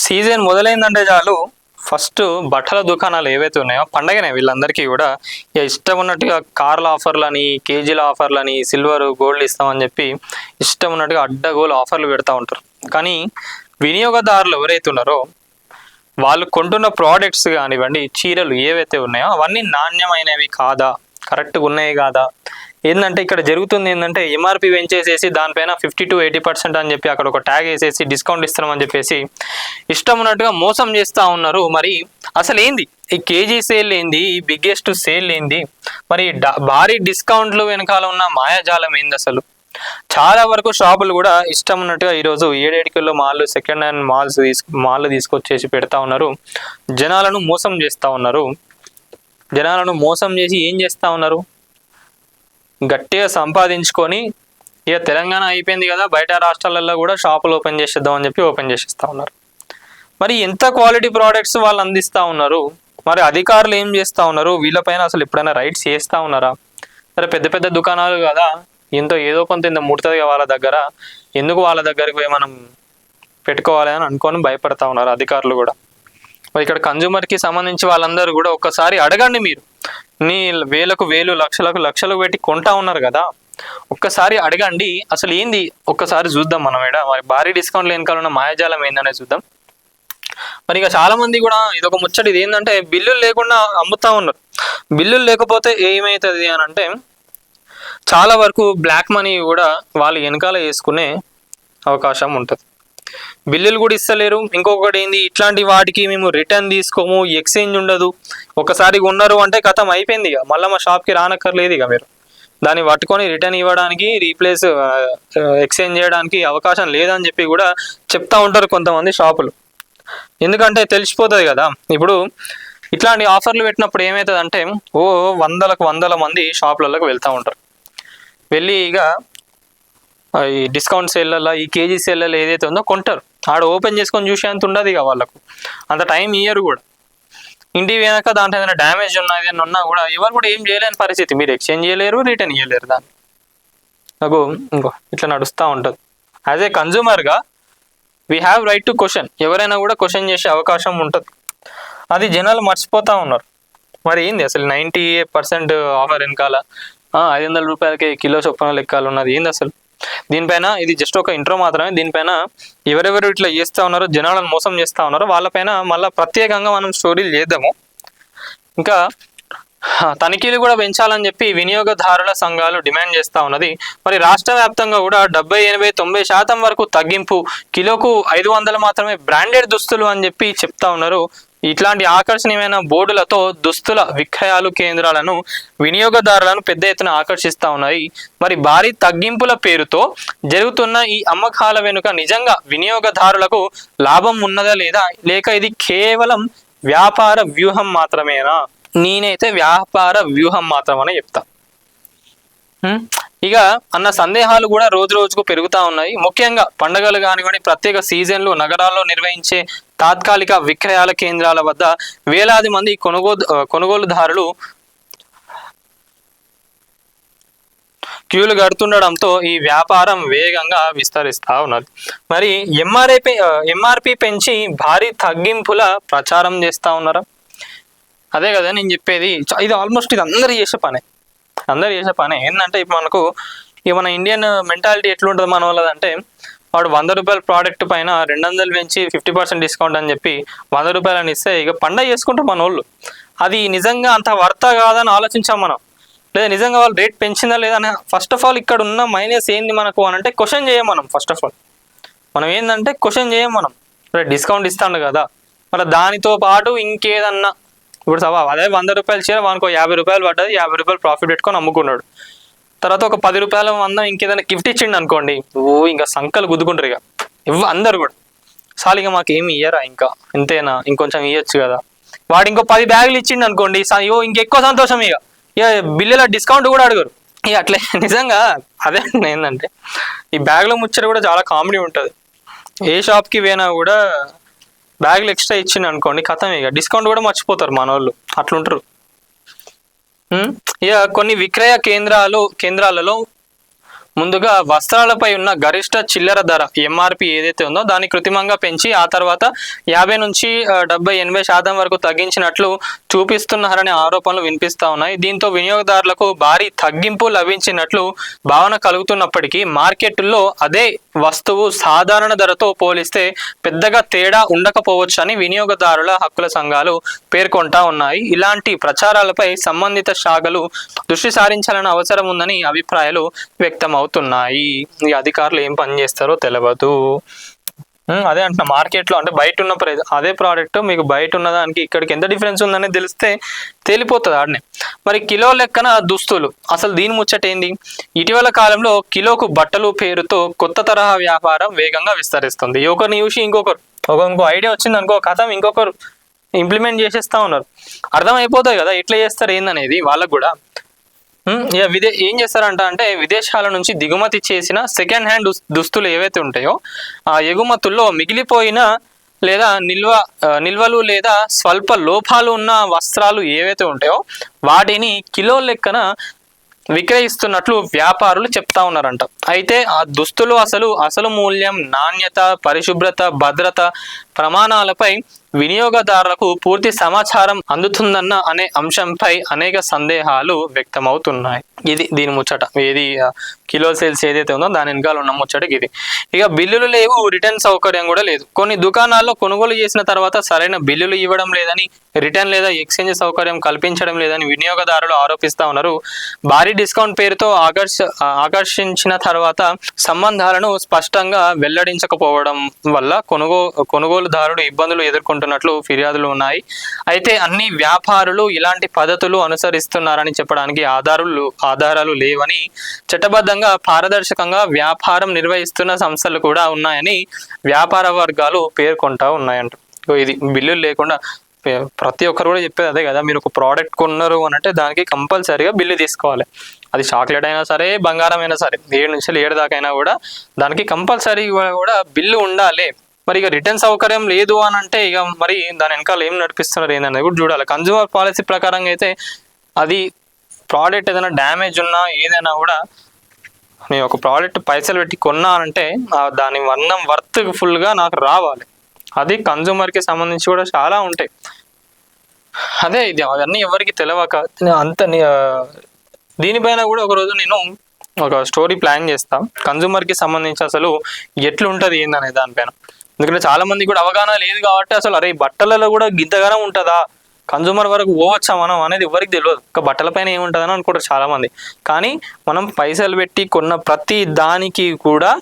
Season మొదలైందంటే చాలు first బట్టల దుకాణాలు ఏవైతే ఉన్నాయో పండగనే వీళ్ళందరికీ కూడా ఇక ఇష్టం ఉన్నట్టుగా కార్ల ఆఫర్లని కేజీల ఆఫర్లని సిల్వర్ గోల్డ్ ఇస్తామని చెప్పి ఇష్టం ఉన్నట్టుగా అడ్డగోలు ఆఫర్లు పెడతా ఉంటారు. కానీ వినియోగదారులు ఎవరైతే ఉన్నారో వాళ్ళు కొంటున్న ప్రోడక్ట్స్ కానివ్వండి, చీరలు ఏవైతే ఉన్నాయో అవన్నీ నాణ్యమైనవి కాదా, కరెక్ట్గా ఉన్నాయి కాదా, ఏంటంటే ఇక్కడ జరుగుతుంది ఏంటంటే ఎంఆర్పి పెంచేసేసి దానిపైన 50 to 80% అని చెప్పి అక్కడ ఒక ట్యాగ్ వేసేసి డిస్కౌంట్ ఇస్తున్నామని చెప్పేసి ఇష్టం ఉన్నట్టుగా మోసం చేస్తూ ఉన్నారు. మరి అసలు ఏంది ఈ కేజీ సేల్ ఏంది, ఈ బిగ్గెస్ట్ సేల్ ఏంది, మరి భారీ డిస్కౌంట్లు వెనకాల ఉన్న మాయాజాలం ఏంది అసలు? చాలా వరకు షాపులు కూడా ఇష్టం ఉన్నట్టుగా ఈరోజు 7 kilo mall second hand mall తీసుకొచ్చేసి పెడతా ఉన్నారు. జనాలను మోసం చేస్తూ ఉన్నారు. జనాలను మోసం చేసి ఏం చేస్తూ ఉన్నారు, గట్టిగా సంపాదించుకొని ఇక తెలంగాణ అయిపోయింది కదా, బయట రాష్ట్రాలలో కూడా షాపులు ఓపెన్ చేసేద్దాం అని చెప్పి ఓపెన్ చేసేస్తూ ఉన్నారు. మరి ఎంత క్వాలిటీ ప్రోడక్ట్స్ వాళ్ళు అందిస్తూ ఉన్నారు, మరి అధికారులు ఏం చేస్తూ ఉన్నారు, వీళ్ళపైన అసలు ఎప్పుడైనా రైట్స్ చేస్తూ ఉన్నారా? సరే పెద్ద పెద్ద దుకాణాలు కదా, ఏదో కొంత ఇంత ముడుతుంది వాళ్ళ దగ్గర, ఎందుకు వాళ్ళ దగ్గరికి పోయి మనం పెట్టుకోవాలి అని అనుకొని భయపడతా ఉన్నారు అధికారులు కూడా. మరి ఇక్కడ కన్జ్యూమర్కి సంబంధించి వాళ్ళందరూ కూడా ఒక్కసారి అడగండి, మీరు నీ వేలకు వేలు లక్షలకు లక్షలు పెట్టి కొంటా ఉన్నారు కదా, ఒక్కసారి అడగండి అసలు ఏంది, ఒక్కసారి చూద్దాం మనం ఇక్కడ మరి భారీ డిస్కౌంట్లు వెనకాల ఉన్న మాయాజాలం ఏందనే చూద్దాం. మరి ఇక చాలా మంది కూడా ఇదొక ముచ్చట, ఇది ఏంటంటే బిల్లులు లేకుండా అమ్ముతా ఉన్నారు. బిల్లులు లేకపోతే ఏమవుతుంది అని అంటే చాలా వరకు బ్లాక్ మనీ కూడా వాళ్ళు వెనకాల వేసుకునే అవకాశం ఉంటుంది. బిల్లులు కూడా ఇస్తలేరు. ఇంకొకటి ఏంది, ఇట్లాంటి వాటికి మేము రిటర్న్ తీసుకోము, ఎక్స్చేంజ్ ఉండదు. ఒకసారి ఉన్నారు అంటే కథం అయిపోయింది, ఇక మళ్ళీ మా షాప్కి రానక్కర్లేదు. ఇక మీరు దాన్ని పట్టుకొని రిటర్న్ ఇవ్వడానికి, రీప్లేస్ ఎక్స్చేంజ్ చేయడానికి అవకాశం లేదని చెప్పి కూడా చెప్తా ఉంటారు కొంతమంది షాపులు. ఎందుకంటే తెలిసిపోతుంది కదా. ఇప్పుడు ఇట్లాంటి ఆఫర్లు పెట్టినప్పుడు ఏమవుతుంది అంటే వందల మంది షాపులకు వెళ్తూ ఉంటారు. వెళ్ళి ఇక ఈ డిస్కౌంట్ సేల్లలో, ఈ కేజీ సేల్లలో ఏదైతే ఉందో కొంటారు. ఆడ ఓపెన్ చేసుకొని చూసేంత ఉండదు ఇక వాళ్ళకు, అంత టైం ఇయ్యరు కూడా. ఇంటి వెనక దాంట్లో ఏదైనా డ్యామేజ్ ఉన్నా కూడా ఎవరు కూడా ఏం చేయలేని పరిస్థితి. మీరు ఎక్స్చేంజ్ చేయలేరు, రిటర్న్ ఇవ్వలేరు. దాన్ని నాకు ఇట్లా నడుస్తూ ఉంటుంది. యాజ్ ఏ కన్జ్యూమర్గా we have right to question. ఎవరైనా కూడా క్వశ్చన్ చేసే అవకాశం ఉంటుంది. అది జనాలు మర్చిపోతూ ఉన్నారు. మరి ఏంది అసలు 98% ఆఫర్ వెనకాల 500 రూపాయలకి కిలో చొప్పున లెక్కలు ఉన్నది ఏంది అసలు? దీనిపైన ఇది జస్ట్ ఒక ఇంట్రో మాత్రమే. దీనిపైన ఎవరెవరు ఇట్లా చేస్తూ ఉన్నారో, జనాలను మోసం చేస్తూ ఉన్నారో వాళ్ళపైన మళ్ళీ ప్రత్యేకంగా మనం స్టోరీలు చేద్దాము. ఇంకా తనిఖీలు కూడా పెంచాలని చెప్పి వినియోగదారుల సంఘాలు డిమాండ్ చేస్తూ ఉన్నది. మరి రాష్ట్ర వ్యాప్తంగా కూడా 70, 80, 90% వరకు తగ్గింపు, కిలోకు 500 మాత్రమే బ్రాండెడ్ దుస్తులు అని చెప్పి చెప్తా ఉన్నారు. ఇట్లాంటి ఆకర్షణీయమైన బోర్డులతో దుస్తుల విక్రయాలు కేంద్రాలను, వినియోగదారులను పెద్ద ఎత్తున ఆకర్షిస్తూ ఉన్నాయి. మరి భారీ తగ్గింపుల పేరుతో జరుగుతున్న ఈ అమ్మకాల వెనుక నిజంగా వినియోగదారులకు లాభం ఉన్నదా లేదా, లేక ఇది కేవలం వ్యాపార వ్యూహం మాత్రమేనా? నేనైతే వ్యాపార వ్యూహం మాత్రమనే చెప్తా. ఇక అన్న సందేహాలు కూడా రోజు రోజుకు పెరుగుతూ ఉన్నాయి. ముఖ్యంగా పండుగలు కానివ్వండి, ప్రత్యేక సీజన్లు, నగరాల్లో నిర్వహించే తాత్కాలిక విక్రయాల కేంద్రాల వద్ద వేలాది మంది కొనుగోలుదారులు క్యూలు కడుతుండడంతో ఈ వ్యాపారం వేగంగా విస్తరిస్తూ ఉన్నది. మరి ఎంఆర్పి పెంచి భారీ తగ్గింపుల ప్రచారం చేస్తూ ఉన్నారా? అదే కదా నేను చెప్పేది. ఇది ఆల్మోస్ట్ ఇది అందరు చేసే పనే. ఏంటంటే ఇప్పుడు మనకు ఇక మన ఇండియన్ మెంటాలిటీ ఎట్లుంటుంది మన వాళ్ళదంటే, వాడు 100 రూపాయల ప్రోడక్ట్ పైన 200 పెంచి 50% డిస్కౌంట్ అని చెప్పి 100 రూపాయలని ఇస్తే ఇక పండగ చేసుకుంటారు మన వాళ్ళు. అది నిజంగా అంత వర్త కాదని ఆలోచించాం మనం, లేదా నిజంగా వాళ్ళు రేట్ పెంచిందా లేదా అని. ఫస్ట్ ఆఫ్ ఆల్ ఇక్కడ ఉన్న మైనస్ ఏంది మనకు అని అంటే క్వశ్చన్ చేయం మనం. ఫస్ట్ ఆఫ్ ఆల్ మనం ఏంటంటే క్వశ్చన్ చేయం మనం. డిస్కౌంట్ ఇస్తాడు కదా, మరి దానితో పాటు ఇంకేదన్నా, ఇప్పుడు అదే 100 రూపాయలు చీర వానికి 50 రూపాయలు పడ్డది, 50 రూపాయలు ప్రాఫిట్ పెట్టుకొని అమ్ముకున్నాడు. తర్వాత ఒక 10 రూపాయల మందం ఇంకేదైనా గిఫ్ట్ ఇచ్చిండు అనుకోండి, ఇంకా సంకలు గుద్దుకుంటారు ఇక అందరు కూడా. సాలిగా మాకు ఏమి ఇయ్యరా, ఇంకా ఇంతేనా, ఇంకొంచెం ఇవ్వచ్చు కదా. వాడు ఇంకో 10 బ్యాగులు ఇచ్చిండు అనుకోండి, ఇంకెక్కువ సంతోషం. ఇక బిల్లుల డిస్కౌంట్ కూడా అడగరు ఇక అట్లే. నిజంగా అదే ఏంటంటే ఈ బ్యాగుల ముచ్చట కూడా చాలా కామెడీ ఉంటుంది. ఏ షాప్కి పోయినా కూడా బ్యాగులు ఎక్స్ట్రా ఇచ్చిండు అనుకోండి, కథం ఇక డిస్కౌంట్ కూడా మర్చిపోతారు మన వాళ్ళు, అట్లుంటారు. ఇక కొన్ని విక్రయ కేంద్రాలలో ముందుగా వస్త్రాలపై ఉన్న గరిష్ట చిల్లర ధర ఎంఆర్పి ఏదైతే ఉందో దాన్ని కృత్రిమంగా పెంచి ఆ తర్వాత 50 నుంచి 70-80% వరకు తగ్గించినట్లు చూపిస్తున్నారనే ఆరోపణలు వినిపిస్తా ఉన్నాయి. దీంతో వినియోగదారులకు భారీ తగ్గింపు లభించినట్లు భావన కలుగుతున్నప్పటికీ మార్కెట్లో అదే వస్తువు సాధారణ ధరతో పోలిస్తే పెద్దగా తేడా ఉండకపోవచ్చని వినియోగదారుల హక్కుల సంఘాలు పేర్కొంటా ఉన్నాయి. ఇలాంటి ప్రచారాలపై సంబంధిత శాఖలు దృష్టి సారించాలని అవసరం ఉందని అభిప్రాయాలు వ్యక్తమవుతున్నాయి. ఈ అధికారులు ఏం పని చేస్తారో తెలియదు. అదే అంటున్నా, మార్కెట్లో అంటే బయట ఉన్న ప్రైస్ అదే ప్రోడక్ట్ మీకు బయట ఉన్నదానికి ఇక్కడికి ఎంత డిఫరెన్స్ ఉందని తెలిస్తే తేలిపోతుంది ఆడనే. మరి కిలో లెక్కన దుస్తులు, అసలు దీని ముచ్చట ఏంది? ఇటీవల కాలంలో కిలోకు బట్టలు పేరుతో కొత్త తరహా వ్యాపారం వేగంగా విస్తరిస్తుంది. ఒకరిని చూసి ఇంకో ఐడియా వచ్చింది అనుకో, కథం ఇంకొకరు ఇంప్లిమెంట్ చేసేస్తా ఉన్నారు. అర్థమైపోతుంది కదా ఎట్లా చేస్తారు ఏందనేది వాళ్ళకు కూడా. ఏం చేస్తారంట అంటే విదేశాల నుంచి దిగుమతి చేసిన సెకండ్ హ్యాండ్ దుస్తులు ఏవైతే ఉంటాయో ఆ ఎగుమతుల్లో మిగిలిపోయిన లేదా నిల్వలు లేదా స్వల్ప లోపాలు ఉన్న వస్త్రాలు ఏవైతే ఉంటాయో వాటిని కిలో లెక్కన విక్రయిస్తున్నట్లు వ్యాపారులు చెప్తా ఉన్నారంట. అయితే ఆ దుస్తులు అసలు మూల్యం, నాణ్యత, పరిశుభ్రత, భద్రత ప్రమాణాలపై వినియోగదారులకు పూర్తి సమాచారం అందుతుందన్న అనే అంశంపై అనేక సందేహాలు వ్యక్తమవుతున్నాయి. ఇది దీని ముచ్చట. ఏది కిలో సేల్స్ ఏదైతే ఉందో దాని వెనకాల ఉన్న ముచ్చటకి ఇది. ఇక బిల్లులు లేవు, రిటర్న్ సౌకర్యం కూడా లేదు. కొన్ని దుకాణాల్లో కొనుగోలు చేసిన తర్వాత సరైన బిల్లులు ఇవ్వడం లేదని, రిటర్న్ లేదా ఎక్స్చేంజ్ సౌకర్యం కల్పించడం లేదని వినియోగదారులు ఆరోపిస్తా ఉన్నారు. భారీ డిస్కౌంట్ పేరుతో ఆకర్షించిన తర్వాత సంబంధాలను స్పష్టంగా వెల్లడించకపోవడం వల్ల కొనుగోలుదారుడు ఇబ్బందులు ఎదుర్కొంటున్నట్లు ఫిర్యాదులు ఉన్నాయి. అయితే అన్ని వ్యాపారులు ఇలాంటి పద్ధతులు అనుసరిస్తున్నారని చెప్పడానికి ఆధారాలు లేవని, చట్టబద్ధంగా పారదర్శకంగా వ్యాపారం నిర్వహిస్తున్న సంస్థలు కూడా ఉన్నాయని వ్యాపార వర్గాలు పేర్కొంటా ఉన్నాయంట. ఇది బిల్లులు లేకుండా ప్రతి ఒక్కరు కూడా చెప్పేది అదే కదా, మీరు ఒక ప్రోడక్ట్ కొన్నారు అని అంటే దానికి కంపల్సరీగా బిల్లు తీసుకోవాలి. అది చాక్లెట్ అయినా సరే, బంగారం అయినా సరే, 7 నుంచి 7 దాకా అయినా కూడా దానికి కంపల్సరీ కూడా బిల్లు ఉండాలి. మరి ఇక రిటర్న్ సౌకర్యం లేదు అని అంటే ఇక మరి దాని వెనకాల ఏం నడిపిస్తున్నారు ఏందనేది కూడా చూడాలి. కన్జ్యూమర్ పాలసీ ప్రకారంగా అయితే అది ప్రోడక్ట్ ఏదైనా డ్యామేజ్ ఉన్నా ఏదైనా కూడా నేను ఒక ప్రోడక్ట్ పైసలు పెట్టి కొన్నానంటే దాని వర్త్ ఫుల్గా నాకు రావాలి. అది కన్జ్యూమర్కి సంబంధించి కూడా చాలా ఉంటాయి. అదే ఇది అవన్నీ ఎవరికి తెలియక అంత దీనిపైన కూడా ఒకరోజు నేను ఒక స్టోరీ ప్లాన్ చేస్తా, కన్జ్యూమర్కి సంబంధించి అసలు ఎట్లుంటుంది ఏందనే దానిపైన. ఎందుకంటే చాలా మంది కూడా అవగాహన లేదు కాబట్టి అసలు అరే బట్టలలో కూడా గింతగానం ఉంటుందా, కన్జ్యూమర్ వరకు పోవచ్చా మనం అనేది ఎవరికి తెలియదు. ఒక బట్టల పైన ఏముంటుందని అనుకుంటారు చాలా మంది. కానీ మనం పైసలు పెట్టి కొన్న ప్రతి దానికి కూడా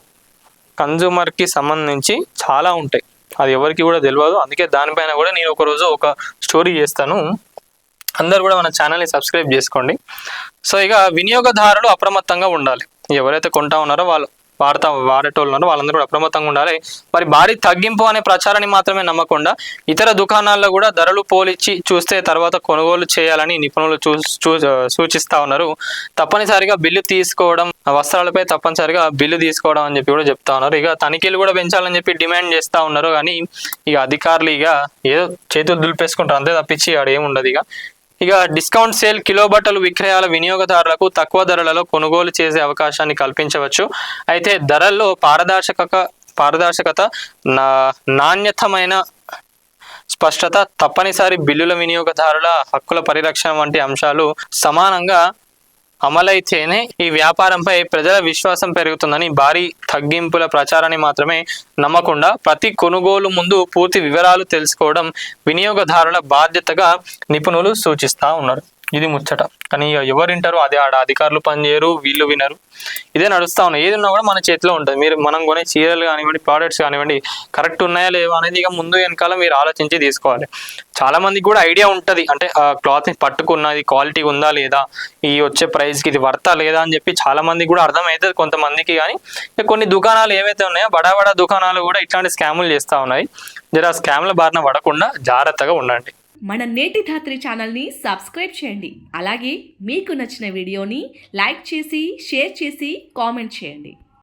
కన్జ్యూమర్కి సంబంధించి చాలా ఉంటాయి, అది ఎవరికి కూడా తెలియదు. అందుకే దానిపైన కూడా నేను ఒకరోజు ఒక స్టోరీ చేస్తాను. అందరు కూడా మన ఛానల్ని సబ్స్క్రైబ్ చేసుకోండి. సో ఇక వినియోగదారులు అప్రమత్తంగా ఉండాలి. ఎవరైతే కొంటా ఉన్నారో వాళ్ళు వాడేటోళ్ళు ఉన్నారో వాళ్ళందరూ కూడా అప్రమత్తంగా ఉండాలి. మరి భారీ తగ్గింపు అనే ప్రచారాన్ని మాత్రమే నమ్మకుండా ఇతర దుకాణాల్లో కూడా ధరలు పోల్చి చూస్తే తర్వాత కొనుగోలు చేయాలని నిపుణులు సూచిస్తా ఉన్నారు. తప్పనిసరిగా బిల్లు తీసుకోవడం, వస్త్రాలపై తప్పనిసరిగా బిల్లు తీసుకోవడం అని చెప్పి కూడా చెప్తా ఉన్నారు. ఇక తనిఖీలు కూడా పెంచాలని చెప్పి డిమాండ్ చేస్తూ ఉన్నారు. కానీ ఇక అధికారులు ఇక ఏదో చేతులు దులిపేసుకుంటారు అంతే తప్పించి ఆడ ఏముండదు. ఇక డిస్కౌంట్ సేల్, కిలో బట్టలు విక్రయాల వినియోగదారులకు తక్కువ ధరలలో కొనుగోలు చేసే అవకాశాన్ని కల్పించవచ్చు. అయితే ధరల్లో పారదర్శకత, నాణ్యతమైన స్పష్టత, తప్పనిసరి బిల్లుల, వినియోగదారుల హక్కుల పరిరక్షణ వంటి అంశాలు సమానంగా అమలైతేనే ఈ వ్యాపారంపై ప్రజల విశ్వాసం పెరుగుతుందని, భారీ తగ్గింపుల ప్రచారాన్ని మాత్రమే నమ్మకుండా ప్రతి కొనుగోలు ముందు పూర్తి వివరాలు తెలుసుకోవడం వినియోగదారుల బాధ్యతగా నిపుణులు సూచిస్తా ఉన్నారు. ఇది ముచ్చట. కానీ ఎవరు వింటారు? అది ఆడ అధికారులు పనిచేయరు, వీళ్ళు వినరు. ఇదే నడుస్తా ఉన్నాయి. ఏది ఉన్నా కూడా మన చేతిలో ఉంటుంది. మనం కొనే చీరలు కానివ్వండి, ప్రోడక్ట్స్ కానివ్వండి, కరెక్ట్ ఉన్నాయా లేవా అనేది ఇక ముందు వెనకాల మీరు ఆలోచించి తీసుకోవాలి. చాలా మందికి కూడా ఐడియా ఉంటుంది, అంటే ఆ క్లాత్ని పట్టుకున్నది క్వాలిటీ ఉందా లేదా, ఈ వచ్చే ప్రైస్కి ఇది వర్తా లేదా అని చెప్పి చాలా మందికి కూడా అర్థమవుతుంది కొంతమందికి. కానీ కొన్ని దుకాణాలు ఏవైతే ఉన్నాయో బడా దుకాణాలు కూడా ఇట్లాంటి స్కాములు చేస్తూ ఉన్నాయి. జర స్కామ్ల బారిన పడకుండా జాగ్రత్తగా ఉండండి. మన నేటి ధాత్రి ఛానల్ని సబ్స్క్రైబ్ చేయండి. అలాగే మీకు నచ్చిన వీడియోని లైక్ చేసి, షేర్ చేసి, కామెంట్ చేయండి.